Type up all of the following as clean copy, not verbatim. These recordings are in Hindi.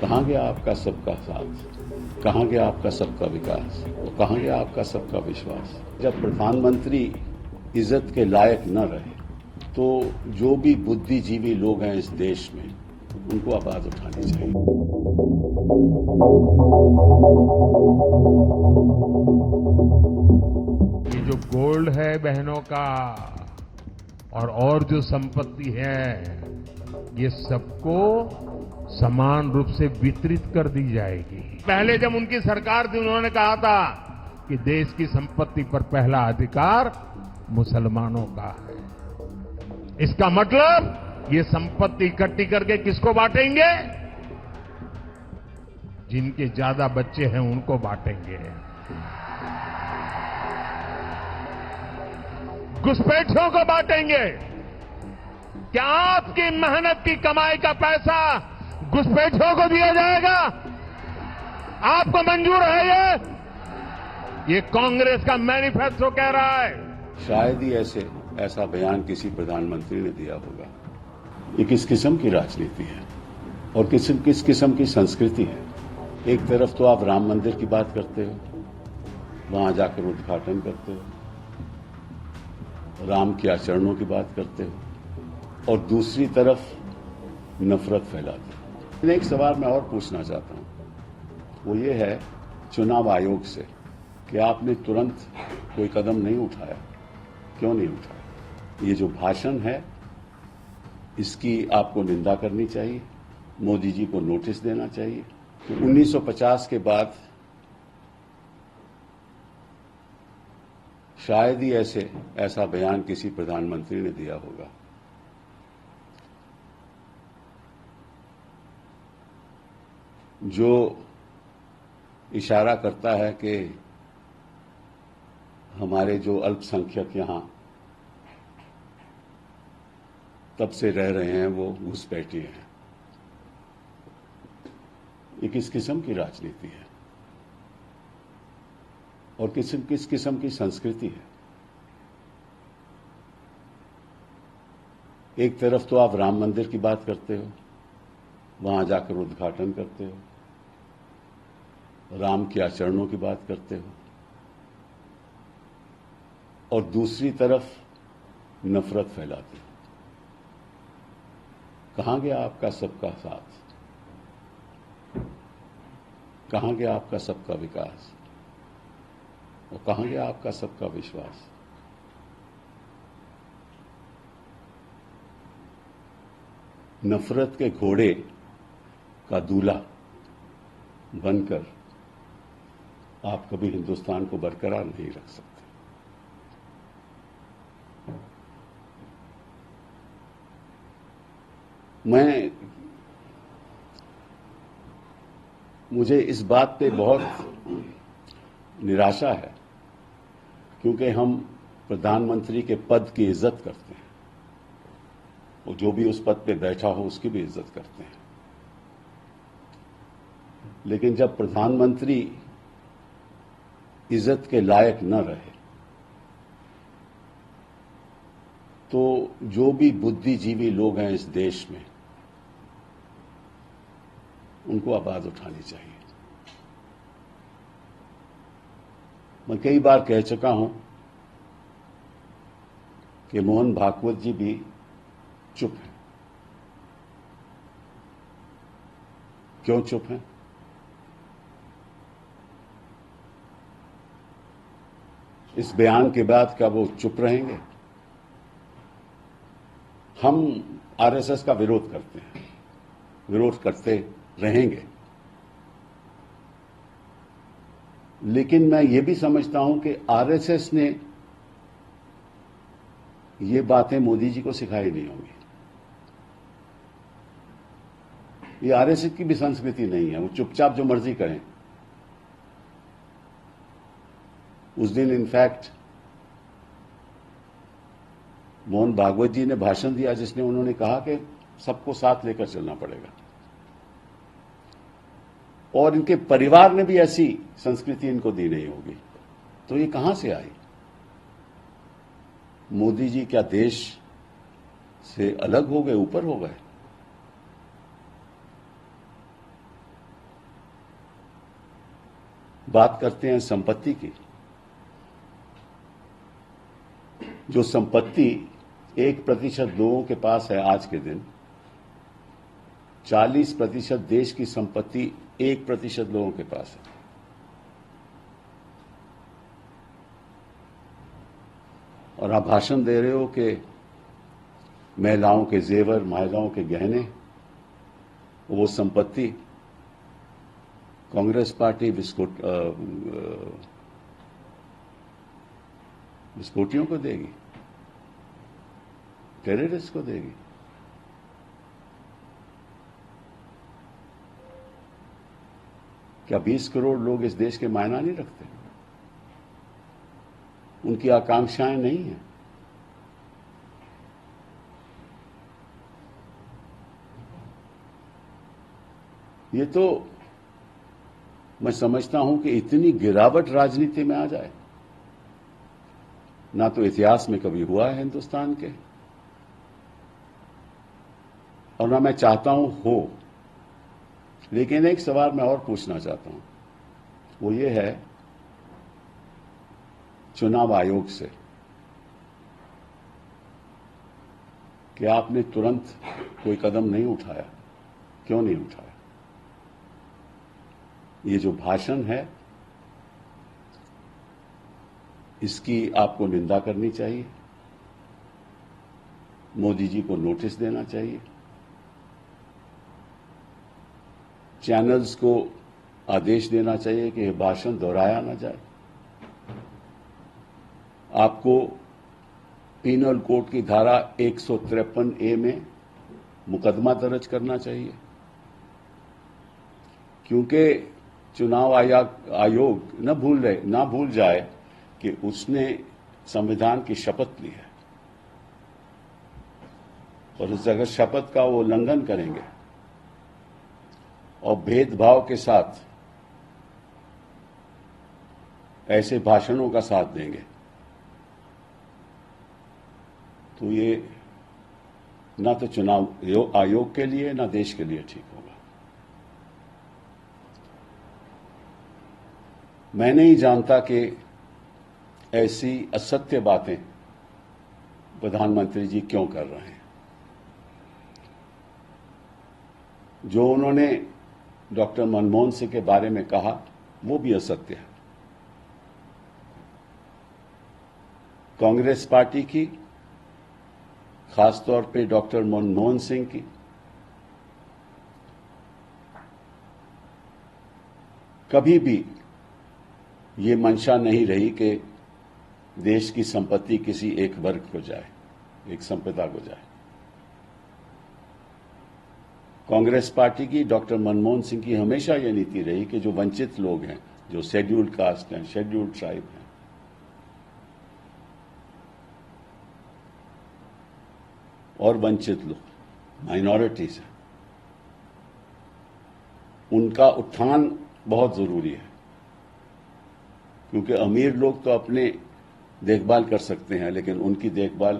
कहाँ गया आपका सबका साथ, कहाँ गया आपका सबका विकास और कहाँ गया आपका सबका विश्वास। जब प्रधानमंत्री इज्जत के लायक न रहे तो जो भी बुद्धिजीवी लोग हैं इस देश में उनको आवाज उठानी चाहिए। ये जो गोल्ड है बहनों का और जो संपत्ति है ये सबको समान रूप से वितरित कर दी जाएगी। पहले जब उनकी सरकार थी उन्होंने कहा था कि देश की संपत्ति पर पहला अधिकार मुसलमानों का है। इसका मतलब ये संपत्ति इकट्ठी करके किसको बांटेंगे? जिनके ज्यादा बच्चे हैं उनको बांटेंगे। घुसपैठियों को बांटेंगे। क्या आपकी मेहनत की कमाई का पैसा घुसपैठियों को दिया जाएगा? आपको मंजूर है ये कांग्रेस का मैनिफेस्टो कह रहा है। शायद ही ऐसा बयान किसी प्रधानमंत्री ने दिया होगा। ये किस किस्म की राजनीति है और किस किस्म की संस्कृति है। एक तरफ तो आप राम मंदिर की बात करते हो, वहां जाकर उद्घाटन करते हो, राम के आचरणों की बात करते हो और दूसरी तरफ नफरत फैलाते हो। एक सवाल मैं और पूछना चाहता हूं, वो ये है चुनाव आयोग से कि आपने तुरंत कोई कदम नहीं उठाया। क्यों नहीं उठाया? ये जो भाषण है इसकी आपको निंदा करनी चाहिए, मोदी जी को नोटिस देना चाहिए कि 1950 के बाद शायद ही ऐसा बयान किसी प्रधानमंत्री ने दिया होगा। जो इशारा करता है कि हमारे जो अल्पसंख्यक यहां तब से रह रहे हैं वो घुसपैठी हैं। ये किस किस्म की राजनीति है और किस किस्म की संस्कृति है। एक तरफ तो आप राम मंदिर की बात करते हो, वहां जाकर उद्घाटन करते हो, राम के आचरणों की बात करते हो और दूसरी तरफ नफरत फैलाते हो। कहां गया आपका सबका साथ, कहां गया आपका सबका विकास और कहां गया आपका सबका विश्वास। नफरत के घोड़े का दूल्हा बनकर आप कभी हिंदुस्तान को बरकरार नहीं रख सकते। मुझे इस बात पे बहुत निराशा है क्योंकि हम प्रधानमंत्री के पद की इज्जत करते हैं और जो भी उस पद पे बैठा हो उसकी भी इज्जत करते हैं, लेकिन जब प्रधानमंत्री इज्जत के लायक न रहे तो जो भी बुद्धिजीवी लोग हैं इस देश में उनको आवाज उठानी चाहिए। मैं कई बार कह चुका हूं कि मोहन भागवत जी भी चुप हैं। क्यों चुप हैं? इस बयान के बाद क्या वो चुप रहेंगे? हम आरएसएस का विरोध करते हैं, विरोध करते रहेंगे, लेकिन मैं ये भी समझता हूं कि आरएसएस ने ये बातें मोदी जी को सिखाई नहीं होंगी। ये आरएसएस की भी संस्कृति नहीं है, वो चुपचाप जो मर्जी करें। उस दिन इनफैक्ट मोहन भागवत जी ने भाषण दिया जिसने उन्होंने कहा कि सबको साथ लेकर चलना पड़ेगा और इनके परिवार ने भी ऐसी संस्कृति इनको दी नहीं होगी। तो ये कहां से आई? मोदी जी क्या देश से अलग हो गए, ऊपर हो गए? बात करते हैं संपत्ति की। जो संपत्ति 1% लोगों के पास है आज के दिन, 40% देश की संपत्ति 1% लोगों के पास है। और आप भाषण दे रहे हो कि महिलाओं के जेवर, महिलाओं के गहने, वो संपत्ति कांग्रेस पार्टी विस्फोटियों को देगी, टेररिस्ट को देगी। क्या 20 करोड़ लोग इस देश के मायना नहीं रखते? उनकी आकांक्षाएं नहीं हैं। ये तो मैं समझता हूं कि इतनी गिरावट राजनीति में आ जाए, ना तो इतिहास में कभी हुआ है हिंदुस्तान के, और ना मैं चाहता हूं हो। लेकिन एक सवाल मैं और पूछना चाहता हूं, वो ये है चुनाव आयोग से कि आपने तुरंत कोई कदम नहीं उठाया। क्यों नहीं उठाया? ये जो भाषण है, इसकी आपको निंदा करनी चाहिए, मोदी जी को नोटिस देना चाहिए, चैनल्स को आदेश देना चाहिए कि यह भाषण दोहराया ना जाए। आपको पीनल कोड की धारा 153A में मुकदमा दर्ज करना चाहिए, क्योंकि चुनाव आयोग न भूल जाए कि उसने संविधान की शपथ ली है, और उस अगर शपथ का वो उल्लंघन करेंगे और भेदभाव के साथ ऐसे भाषणों का साथ देंगे, तो ये ना तो चुनाव आयोग के लिए ना देश के लिए ठीक होगा। मैं नहीं जानता कि ऐसी असत्य बातें प्रधानमंत्री जी क्यों कर रहे हैं। जो उन्होंने डॉक्टर मनमोहन सिंह के बारे में कहा, वो भी असत्य है। कांग्रेस पार्टी की, खासतौर पे डॉक्टर मनमोहन सिंह की कभी भी ये मंशा नहीं रही कि देश की संपत्ति किसी एक वर्ग को जाए, एक संप्रदाय को जाए। कांग्रेस पार्टी की, डॉक्टर मनमोहन सिंह की हमेशा यह नीति रही कि जो वंचित लोग हैं, जो शेड्यूल्ड कास्ट हैं, शेड्यूल्ड ट्राइब हैं, और वंचित लोग, माइनॉरिटीज हैं, उनका उत्थान बहुत जरूरी है। क्योंकि अमीर लोग तो अपने देखभाल कर सकते हैं, लेकिन उनकी देखभाल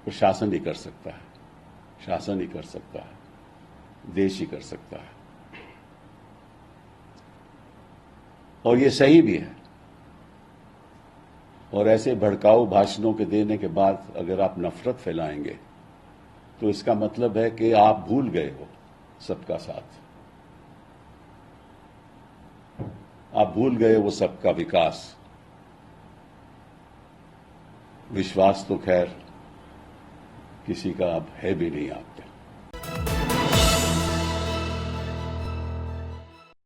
प्रशासन ही कर सकता है, शासन ही कर सकता है, देश ही कर सकता है। और ये सही भी है। और ऐसे भड़काऊ भाषणों के देने के बाद अगर आप नफरत फैलाएंगे, तो इसका मतलब है कि आप भूल गए हो सबका साथ, आप भूल गए वो सबका विकास। विश्वास तो खैर किसी का अब है भी नहीं आप पे।